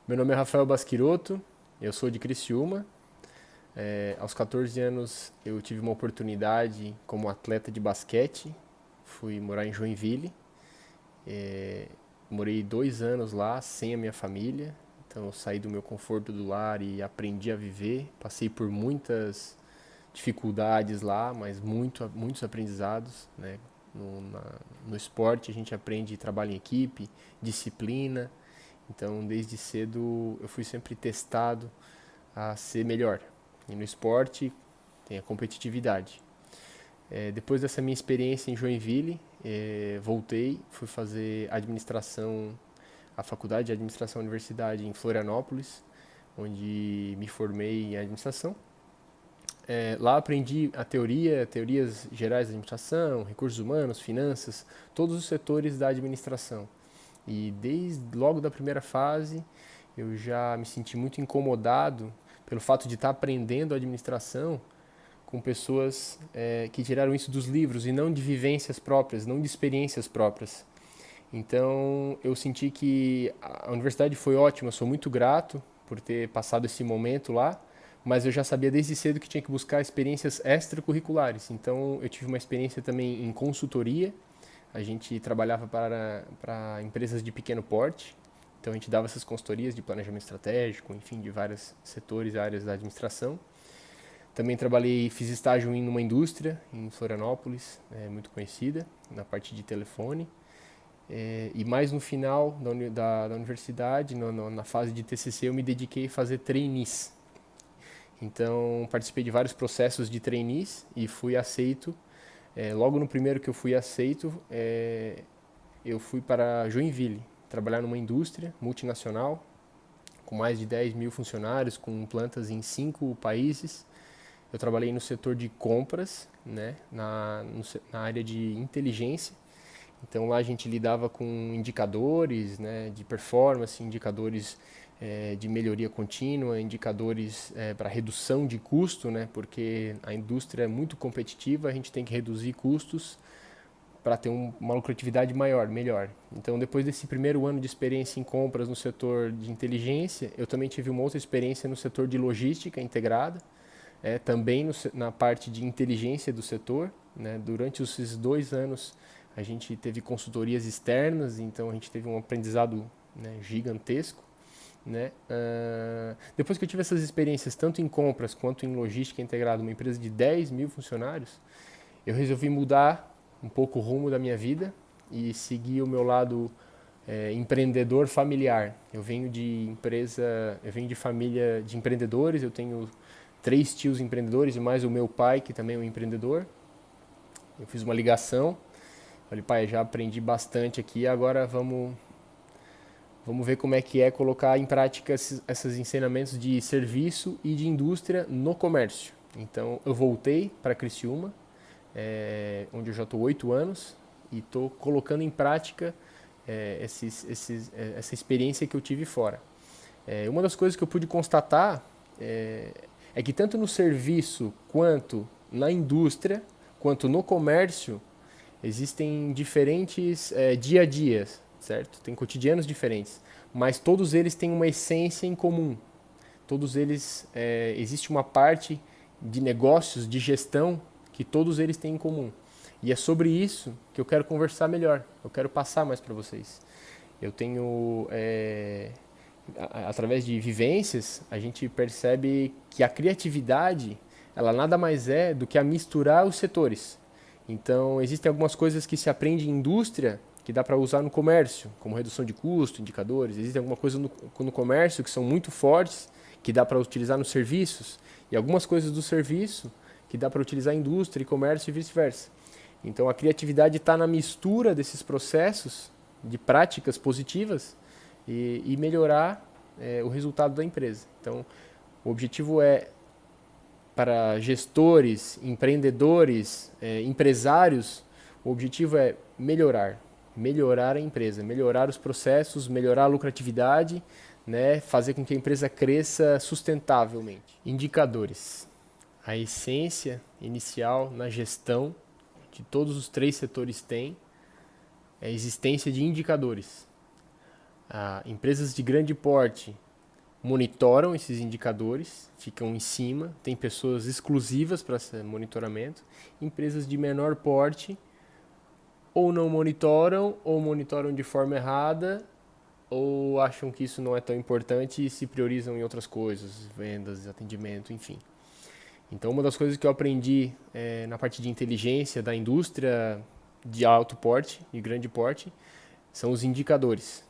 Meu nome é Rafael Basquiroto, eu sou de Criciúma. Aos 14 anos eu tive uma oportunidade como atleta de basquete, fui morar em Joinville. É, Morei 2 anos lá sem a minha família, então eu saí do meu conforto do lar e aprendi a viver. Passei por muitas dificuldades lá, mas muitos aprendizados, né? No esporte a gente aprende trabalho em equipe, disciplina. Então, desde cedo eu fui sempre testado a ser melhor. E no esporte tem a competitividade. Depois dessa minha experiência em Joinville, voltei, fui fazer administração, a faculdade de administração da universidade em Florianópolis, onde me formei em administração. Lá aprendi a teorias gerais da administração, recursos humanos, finanças, todos os setores da administração. E desde logo da primeira fase, eu já me senti muito incomodado pelo fato de estar aprendendo administração com pessoas que tiraram isso dos livros e não de vivências próprias, não de experiências próprias. Então eu senti que a universidade foi ótima, eu sou muito grato por ter passado esse momento lá, mas eu já sabia desde cedo que tinha que buscar experiências extracurriculares. Então eu tive uma experiência também em consultoria. A gente trabalhava para empresas de pequeno porte, então a gente dava essas consultorias de planejamento estratégico, enfim, de vários setores e áreas da administração. Também trabalhei, fiz estágio em uma indústria em Florianópolis, muito conhecida, na parte de telefone. E mais no final da universidade, na fase de TCC, eu me dediquei a fazer trainees. Então, participei de vários processos de trainees e fui aceito. Logo no primeiro que eu fui aceito, eu fui para Joinville, trabalhar numa indústria multinacional, com mais de 10 mil funcionários, com plantas em 5 países. Eu trabalhei no setor de compras, né, na área de inteligência. Então lá a gente lidava com indicadores, né, de performance, indicadores de melhoria contínua, indicadores para redução de custo, né, porque a indústria é muito competitiva, a gente tem que reduzir custos para ter uma lucratividade maior, melhor. Então, depois desse primeiro ano de experiência em compras no setor de inteligência, eu também tive uma outra experiência no setor de logística integrada, também na parte de inteligência do setor. Né? Durante esses 2 anos, a gente teve consultorias externas, então a gente teve um aprendizado, né, gigantesco. Né? Depois que eu tive essas experiências, tanto em compras quanto em logística integrada, uma empresa de 10 mil funcionários, eu resolvi mudar um pouco o rumo da minha vida e seguir o meu lado empreendedor familiar. Eu venho de família de empreendedores, eu tenho 3 tios empreendedores e mais o meu pai, que também é um empreendedor. Eu fiz uma ligação, falei, pai, já aprendi bastante aqui, agora vamos ver como é que é colocar em prática esses ensinamentos de serviço e de indústria no comércio. Então eu voltei para Criciúma, onde eu já estou 8 anos e estou colocando em prática essa experiência que eu tive fora. Uma das coisas que eu pude constatar é que tanto no serviço quanto na indústria, quanto no comércio, existem diferentes dia a dias, certo? Tem cotidianos diferentes, mas todos eles têm uma essência em comum. Todos eles, existe uma parte de negócios, de gestão, que todos eles têm em comum. E é sobre isso que eu quero conversar melhor, eu quero passar mais para vocês. Eu tenho, através de vivências, a gente percebe que a criatividade, ela nada mais é do que a misturar os setores. Então, existem algumas coisas que se aprende em indústria que dá para usar no comércio, como redução de custo, indicadores. Existem algumas coisas no comércio que são muito fortes, que dá para utilizar nos serviços, e algumas coisas do serviço que dá para utilizar em indústria e comércio e vice-versa. Então, a criatividade está na mistura desses processos de práticas positivas e melhorar o resultado da empresa. Então, o objetivo para gestores, empreendedores, empresários, o objetivo é melhorar a empresa, melhorar os processos, melhorar a lucratividade, né, fazer com que a empresa cresça sustentavelmente. Indicadores. A essência inicial na gestão que todos os 3 setores têm é a existência de indicadores. Empresas de grande porte monitoram esses indicadores, ficam em cima, tem pessoas exclusivas para esse monitoramento. Empresas de menor porte ou não monitoram, ou monitoram de forma errada, ou acham que isso não é tão importante e se priorizam em outras coisas, vendas, atendimento, enfim. Então, uma das coisas que eu aprendi na parte de inteligência da indústria de alto porte e grande porte são os indicadores.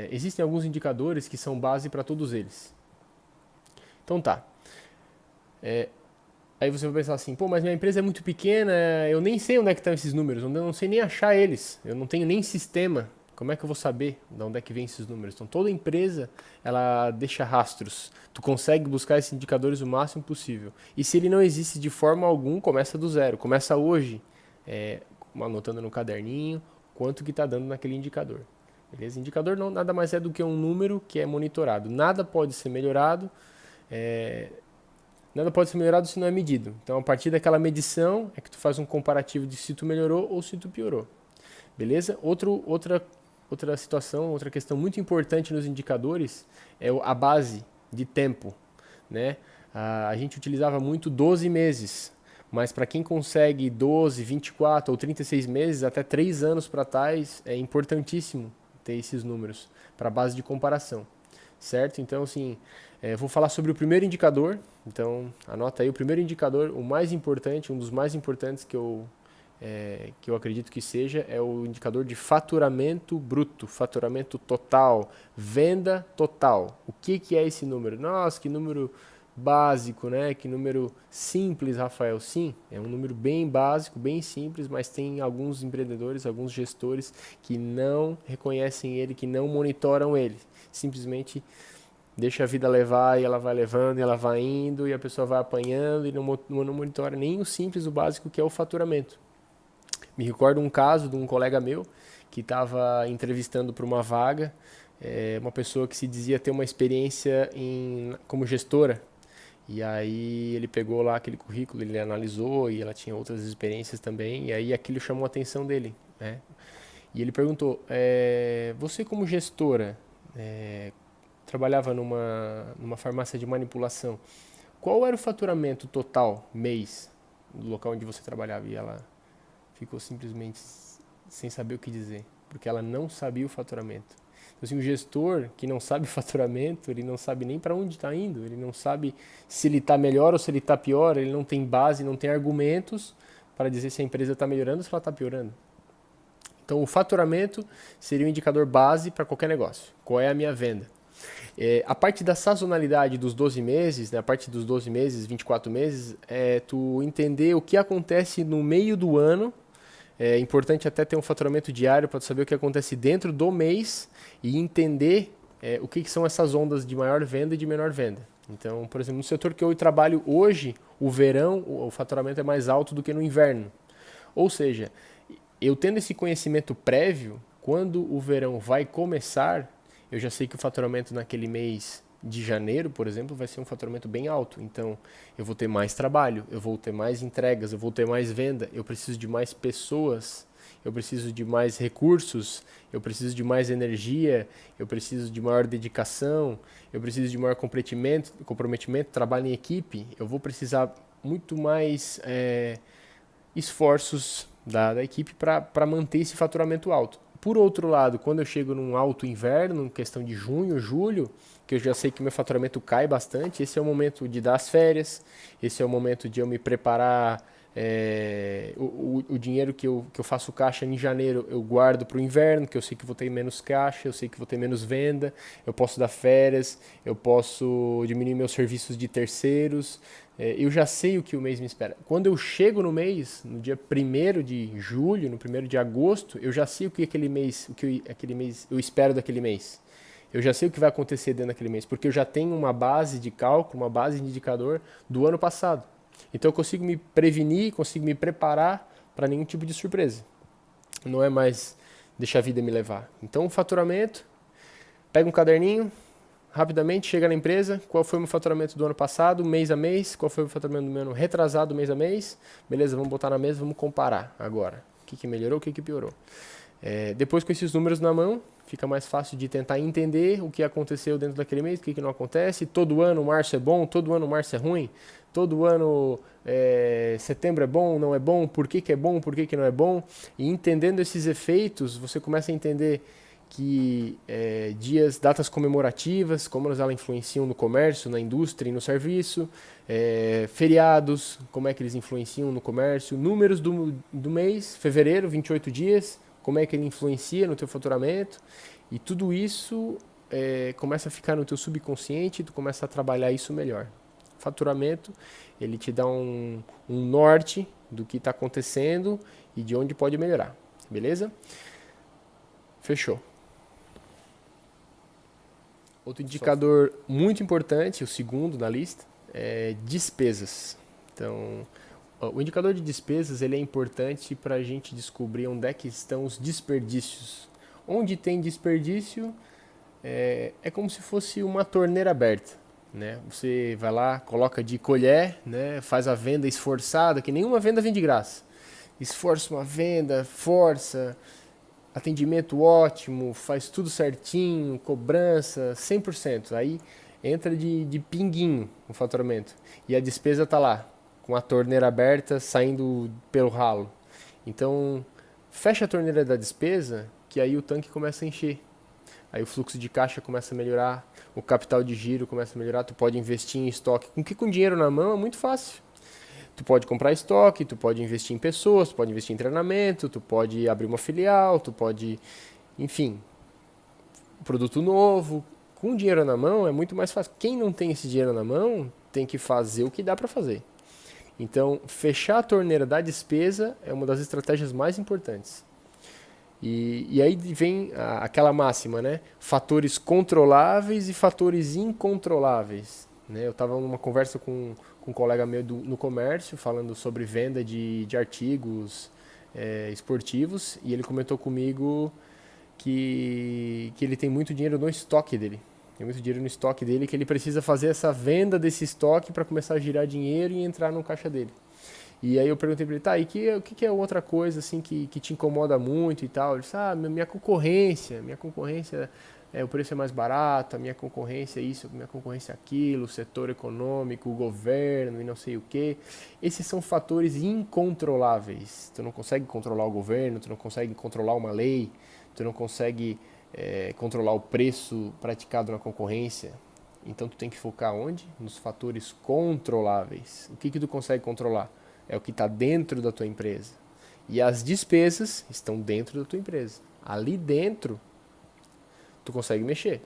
Existem alguns indicadores que são base para todos eles. Então tá. Aí você vai pensar assim, pô, mas minha empresa é muito pequena, eu nem sei onde é que estão esses números, eu não sei nem achar eles, eu não tenho nem sistema. Como é que eu vou saber de onde é que vem esses números? Então toda empresa, ela deixa rastros. Tu consegue buscar esses indicadores o máximo possível. E se ele não existe de forma alguma, começa do zero. Começa hoje, anotando no caderninho, quanto que está dando naquele indicador. Beleza? Indicador não, nada mais é do que um número que é monitorado. Nada pode ser melhorado, se não é medido. Então a partir daquela medição é que tu faz um comparativo de se tu melhorou ou se tu piorou. Beleza? Outra situação, outra questão muito importante nos indicadores é a base de tempo, né? A gente utilizava muito 12 meses, mas para quem consegue 12, 24 ou 36 meses, até 3 anos para trás, é importantíssimo ter esses números para base de comparação, certo? Então, assim, vou falar sobre o primeiro indicador, então anota aí o primeiro indicador, o mais importante, um dos mais importantes que eu acredito que seja, é o indicador de faturamento bruto, faturamento total, venda total. O que é esse número? Nossa, que número básico, né? Que número simples, Rafael. Sim, é um número bem básico, bem simples, mas tem alguns empreendedores, alguns gestores que não reconhecem ele, que não monitoram ele. Simplesmente deixa a vida levar e ela vai levando, e ela vai indo, e a pessoa vai apanhando e não monitora nem o simples, o básico, que é o faturamento. Me recordo um caso de um colega meu que estava entrevistando para uma vaga, uma pessoa que se dizia ter uma experiência como gestora. E aí ele pegou lá aquele currículo, ele analisou e ela tinha outras experiências também, e aí aquilo chamou a atenção dele, né? E ele perguntou, você como gestora, trabalhava numa farmácia de manipulação, qual era o faturamento total, mês, do local onde você trabalhava? E ela ficou simplesmente sem saber o que dizer, porque ela não sabia o faturamento. Então, assim, o gestor que não sabe o faturamento, ele não sabe nem para onde está indo, ele não sabe se ele está melhor ou se ele está pior, ele não tem base, não tem argumentos para dizer se a empresa está melhorando ou se ela está piorando. Então, o faturamento seria um indicador base para qualquer negócio. Qual é a minha venda? A parte da sazonalidade dos 12 meses, né, a parte dos 12 meses, 24 meses, é tu entender o que acontece no meio do ano. É importante até ter um faturamento diário para saber o que acontece dentro do mês e entender o que são essas ondas de maior venda e de menor venda. Então, por exemplo, no setor que eu trabalho hoje, o verão, o faturamento é mais alto do que no inverno. Ou seja, eu tendo esse conhecimento prévio, quando o verão vai começar, eu já sei que o faturamento naquele mês de janeiro, por exemplo, vai ser um faturamento bem alto. Então, eu vou ter mais trabalho, eu vou ter mais entregas, eu vou ter mais venda, eu preciso de mais pessoas, eu preciso de mais recursos, eu preciso de mais energia, eu preciso de maior dedicação, eu preciso de maior comprometimento, trabalho em equipe, eu vou precisar muito mais esforços da equipe para manter esse faturamento alto. Por outro lado, quando eu chego num alto inverno, em questão de junho, julho, que eu já sei que meu faturamento cai bastante, esse é o momento de dar as férias, esse é o momento de eu me preparar, o dinheiro que eu faço caixa em janeiro eu guardo para o inverno, que eu sei que vou ter menos caixa, eu sei que vou ter menos venda, eu posso dar férias, eu posso diminuir meus serviços de terceiros, eu já sei o que o mês me espera. Quando eu chego no mês, no dia 1º de julho, no 1º de agosto, eu já sei o que aquele mês eu espero daquele mês. Eu já sei o que vai acontecer dentro daquele mês, porque eu já tenho uma base de cálculo, uma base de indicador do ano passado. Então eu consigo me prevenir, consigo me preparar para nenhum tipo de surpresa. Não é mais deixar a vida me levar. Então o faturamento, pega um caderninho, rapidamente chega na empresa, qual foi o meu faturamento do ano passado, mês a mês, qual foi o faturamento do meu ano retrasado, mês a mês. Beleza, vamos botar na mesa, vamos comparar agora. O que melhorou, o que piorou. Depois com esses números na mão, fica mais fácil de tentar entender o que aconteceu dentro daquele mês, o que não acontece. Todo ano março é bom, todo ano março é ruim, todo ano setembro é bom, não é bom, por que é bom, por que não é bom. E entendendo esses efeitos, você começa a entender que datas comemorativas, como elas influenciam no comércio, na indústria e no serviço, feriados, como é que eles influenciam no comércio, números do mês, fevereiro, 28 dias, como é que ele influencia no teu faturamento, e tudo isso começa a ficar no teu subconsciente e tu começa a trabalhar isso melhor. Faturamento, ele te dá um norte do que está acontecendo e de onde pode melhorar, beleza? Fechou. Outro indicador muito importante, o segundo na lista, é despesas. Então, o indicador de despesas ele é importante para a gente descobrir onde é que estão os desperdícios. Onde tem desperdício, é como se fosse uma torneira aberta. Né? Você vai lá, coloca de colher, né? Faz a venda esforçada, que nenhuma venda vem de graça. Esforça uma venda, força, atendimento ótimo, faz tudo certinho, cobrança 100%. Aí entra de pinguinho o faturamento. E a despesa está lá, com a torneira aberta, saindo pelo ralo. Então, fecha a torneira da despesa, que aí o tanque começa a encher. Aí o fluxo de caixa começa a melhorar, o capital de giro começa a melhorar, tu pode investir em estoque. Com dinheiro na mão é muito fácil. Tu pode comprar estoque, tu pode investir em pessoas, tu pode investir em treinamento, tu pode abrir uma filial, tu pode, enfim, produto novo. Com dinheiro na mão é muito mais fácil. Quem não tem esse dinheiro na mão tem que fazer o que dá para fazer. Então, fechar a torneira da despesa é uma das estratégias mais importantes. E aí vem aquela máxima, né? Fatores controláveis e fatores incontroláveis. Né? Eu estava numa conversa com um colega meu no comércio, falando sobre venda de artigos esportivos, e ele comentou comigo que ele tem muito dinheiro no estoque dele. Tem muito dinheiro no estoque dele, que ele precisa fazer essa venda desse estoque para começar a girar dinheiro e entrar no caixa dele. E aí eu perguntei para ele, tá, e o que é outra coisa assim que te incomoda muito e tal? Ele disse, minha concorrência, o preço é mais barato, a minha concorrência é isso, a minha concorrência é aquilo, o setor econômico, o governo e não sei o que. Esses são fatores incontroláveis. Tu não consegue controlar o governo, tu não consegue controlar uma lei, tu não consegue controlar o preço praticado na concorrência. Então tu tem que focar onde? Nos fatores controláveis. O que tu consegue controlar? É o que está dentro da tua empresa. E as despesas estão dentro da tua empresa. Ali dentro, tu consegue mexer.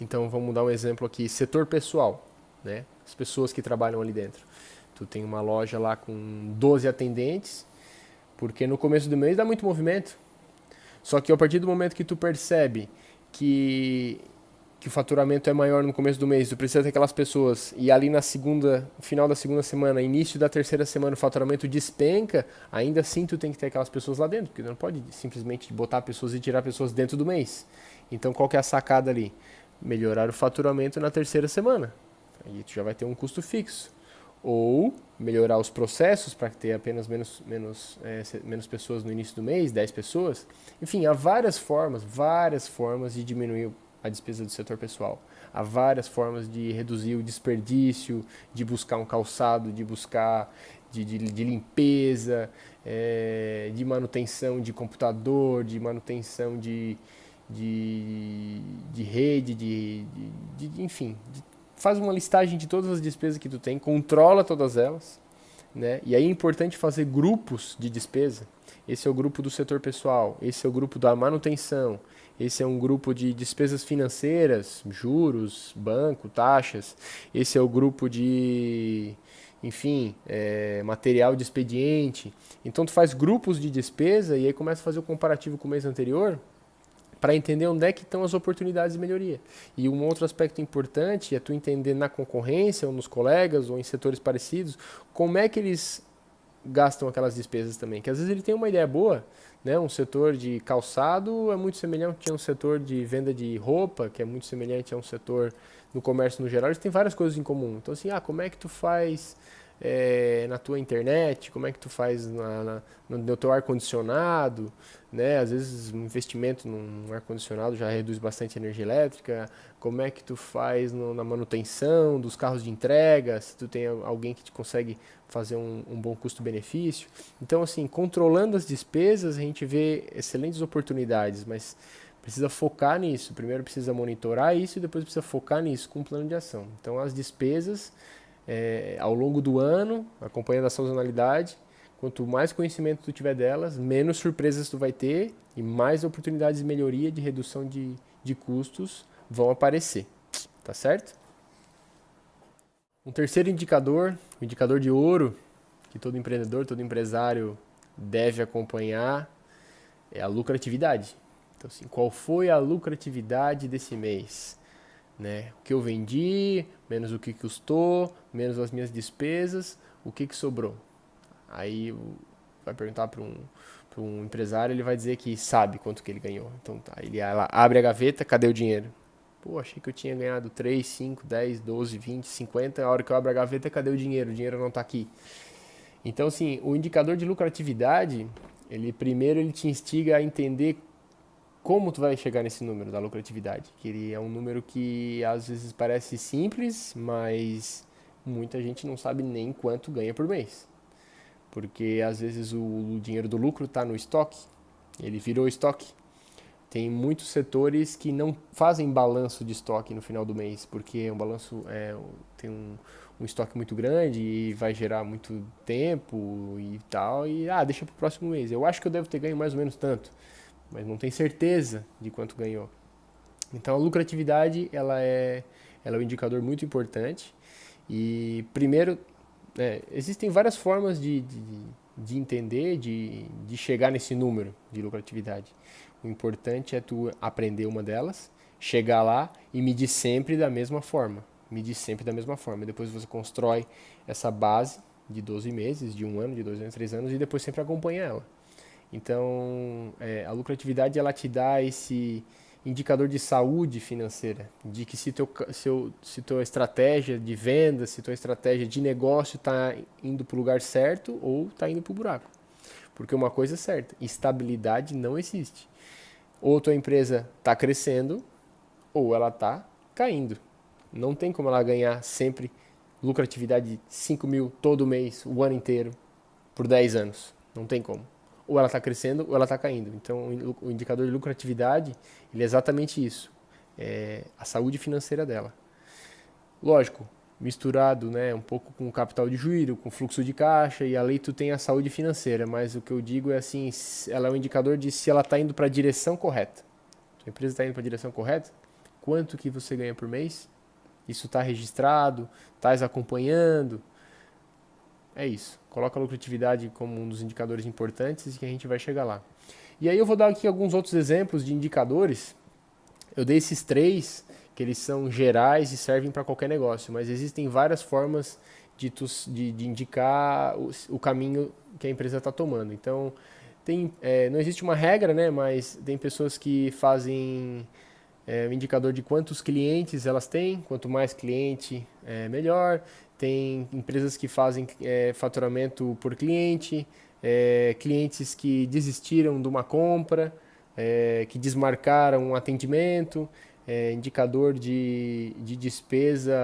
Então, vamos dar um exemplo aqui. Setor pessoal, né? As pessoas que trabalham ali dentro. Tu tem uma loja lá com 12 atendentes, porque no começo do mês dá muito movimento. Só que a partir do momento que tu percebe que o faturamento é maior no começo do mês, tu precisa ter aquelas pessoas, e ali no final da segunda semana, início da terceira semana, o faturamento despenca, ainda assim tu tem que ter aquelas pessoas lá dentro, porque tu não pode simplesmente botar pessoas e tirar pessoas dentro do mês. Então qual que é a sacada ali? Melhorar o faturamento na terceira semana. Aí tu já vai ter um custo fixo. Ou melhorar os processos para ter apenas menos pessoas no início do mês, 10 pessoas. Enfim, há várias formas de diminuir a despesa do setor pessoal. Há várias formas de reduzir o desperdício, de buscar um calçado, de buscar de limpeza, de manutenção de computador, de manutenção de rede, enfim. Faz uma listagem de todas as despesas que tu tem, controla todas elas, né? E aí é importante fazer grupos de despesa. Esse é o grupo do setor pessoal, esse é o grupo da manutenção, esse é um grupo de despesas financeiras, juros, banco, taxas. Esse é o grupo de, enfim, material de expediente. Então tu faz grupos de despesa e aí começa a fazer o comparativo com o mês anterior para entender onde é que estão as oportunidades de melhoria. E um outro aspecto importante é tu entender na concorrência, ou nos colegas, ou em setores parecidos, como é que eles gastam aquelas despesas também. Que às vezes ele tem uma ideia boa, né? Um setor de calçado é muito semelhante a um setor de venda de roupa, que é muito semelhante a um setor no comércio no geral. Eles têm várias coisas em comum. Então assim, como é que tu faz na tua internet, como é que tu faz no teu ar-condicionado, né? Às vezes um investimento num ar-condicionado já reduz bastante a energia elétrica, como é que tu faz na manutenção dos carros de entrega, se tu tem alguém que te consegue fazer um bom custo-benefício. Então, assim, controlando as despesas, a gente vê excelentes oportunidades, mas precisa focar nisso. Primeiro precisa monitorar isso e depois precisa focar nisso com um plano de ação. Então, as despesas, ao longo do ano, acompanhando a sazonalidade, quanto mais conhecimento tu tiver delas, menos surpresas tu vai ter e mais oportunidades de melhoria, de redução de custos vão aparecer. Tá certo? Um terceiro indicador, o indicador de ouro, que todo empreendedor, todo empresário deve acompanhar, é a lucratividade. Então, assim, qual foi a lucratividade desse mês? Né? O que eu vendi, menos o que custou, menos as minhas despesas, o que sobrou? Aí vai perguntar para um empresário, ele vai dizer que sabe quanto que ele ganhou. Então tá, ele abre a gaveta, cadê o dinheiro? Pô, achei que eu tinha ganhado 3, 5, 10, 12, 20, 50. A hora que eu abro a gaveta, cadê o dinheiro? O dinheiro não está aqui. Então, assim, o indicador de lucratividade, ele te instiga a entender como tu vai chegar nesse número da lucratividade. Que ele é um número que às vezes parece simples, mas muita gente não sabe nem quanto ganha por mês. Porque às vezes o dinheiro do lucro está no estoque, ele virou estoque. Tem muitos setores que não fazem balanço de estoque no final do mês, porque um balanço tem um estoque muito grande e vai gerar muito tempo e tal, e deixa para o próximo mês. Eu acho que eu devo ter ganho mais ou menos tanto, mas não tem certeza de quanto ganhou. Então a lucratividade ela é um indicador muito importante e primeiro existem várias formas de entender, de chegar nesse número de lucratividade. O importante é tu aprender uma delas, chegar lá e medir sempre da mesma forma. Medir sempre da mesma forma. Depois você constrói essa base de 12 meses, de 1 ano, de 2 anos, 3 anos e depois sempre acompanha ela. Então, a lucratividade ela te dá esse indicador de saúde financeira, de que se tua estratégia de venda, se tua estratégia de negócio está indo para o lugar certo ou está indo para o buraco. Porque uma coisa é certa, estabilidade não existe. Ou tua empresa está crescendo ou ela está caindo. Não tem como ela ganhar sempre lucratividade de 5 mil todo mês, o ano inteiro, por 10 anos. Não tem como. Ou ela está crescendo ou ela está caindo. Então, o indicador de lucratividade ele é exatamente isso. É a saúde financeira dela. Lógico, misturado um pouco com o capital de giro, com fluxo de caixa, e ali tu tem a saúde financeira, mas o que eu digo é assim, ela é um indicador de se ela está indo para a direção correta. A empresa está indo para a direção correta? Quanto que você ganha por mês? Isso está registrado? Estás acompanhando? É isso. Coloca a lucratividade como um dos indicadores importantes e que a gente vai chegar lá. E aí eu vou dar aqui alguns outros exemplos de indicadores. Eu dei esses 3, que eles são gerais e servem para qualquer negócio, mas existem várias formas de indicar o caminho que a empresa está tomando. Então, não existe uma regra, né, mas tem pessoas que fazem um indicador de quantos clientes elas têm, quanto mais cliente, melhor. Tem empresas que fazem faturamento por cliente, clientes que desistiram de uma compra, que desmarcaram um atendimento, indicador de despesa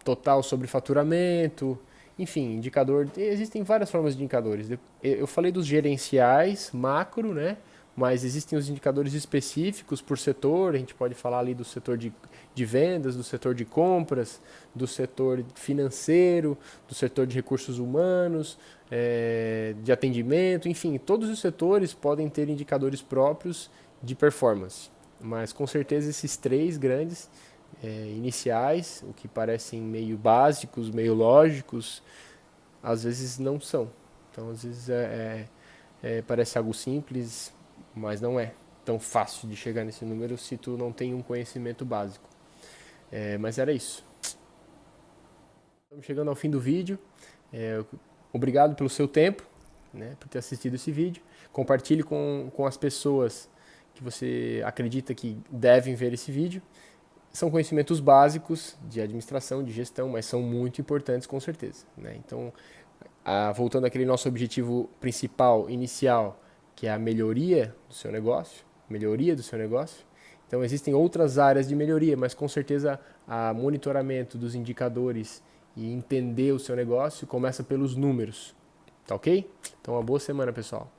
total sobre faturamento, enfim, indicador. Existem várias formas de indicadores. Eu falei dos gerenciais, macro, né? Mas existem os indicadores específicos por setor, a gente pode falar ali do setor de vendas, do setor de compras, do setor financeiro, do setor de recursos humanos, de atendimento, enfim, todos os setores podem ter indicadores próprios de performance. Mas com certeza esses 3 grandes iniciais, o que parecem meio básicos, meio lógicos, às vezes não são. Então às vezes parece algo simples, mas não é tão fácil de chegar nesse número se tu não tem um conhecimento básico. Mas era isso. Estamos chegando ao fim do vídeo. Obrigado pelo seu tempo, né, por ter assistido esse vídeo. Compartilhe com as pessoas que você acredita que devem ver esse vídeo. São conhecimentos básicos de administração, de gestão, mas são muito importantes com certeza, né? Então, voltando àquele nosso objetivo principal, inicial, que é a melhoria do seu negócio, Então, existem outras áreas de melhoria, mas com certeza a monitoramento dos indicadores e entender o seu negócio começa pelos números, tá ok? Então, uma boa semana, pessoal.